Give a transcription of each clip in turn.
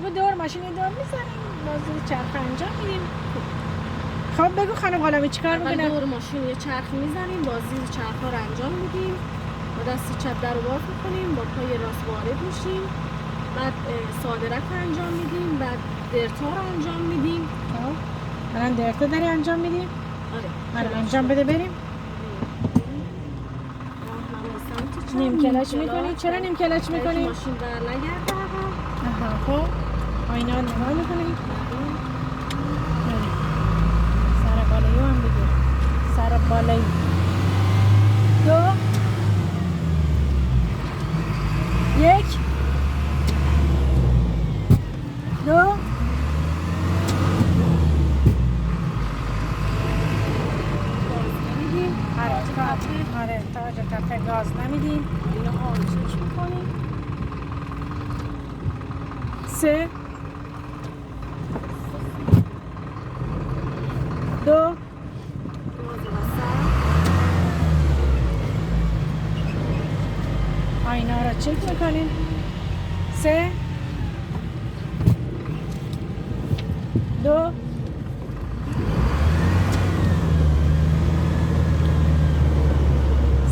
بگو دور ماشین دور میزنیم بازی چرخ انجام میدیم. خب بگو خانم غلامی چیکار میکنه؟ دور ماشین یه چرخ میزنیم، بازی چرخ رو انجام میدیم، با دست چپ در رو باز میکنیم، با پای راست وارد میشیم، بعد صادرک رو انجام میدیم، بعد درتا رو انجام میدیم. الان درتا داری انجام میدیم؟ آره انجام بده بریم. نیم کلاچ میکنی؟ چرا نیم کلاچ میکنی؟ ماشین بر نگرده خب آینه نگاه میکنی؟ سر بالایی هم بگیر. سر بالایی 2 1 2 آره تاج کافه گاز نمیدیم. اینو آرومش میکنیم. 3 2 آینه رو چک میکنیم. 3 2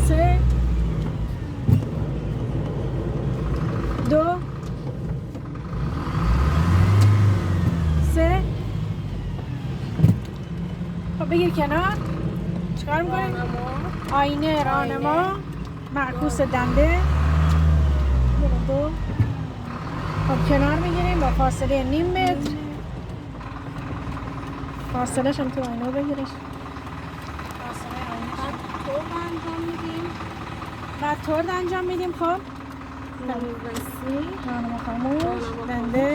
3 2 3 خب بگیر کنار. چیکار میکنیم؟ آینه راهنما معکوس دنده 2 خب کنار میگیریم با فاصله نیم متر. فاصله شم تو آینه بگیرش. فاصله آینه تورد انجام میدیم. بعد تورد انجام میدیم. خب راهنما خاموش دنده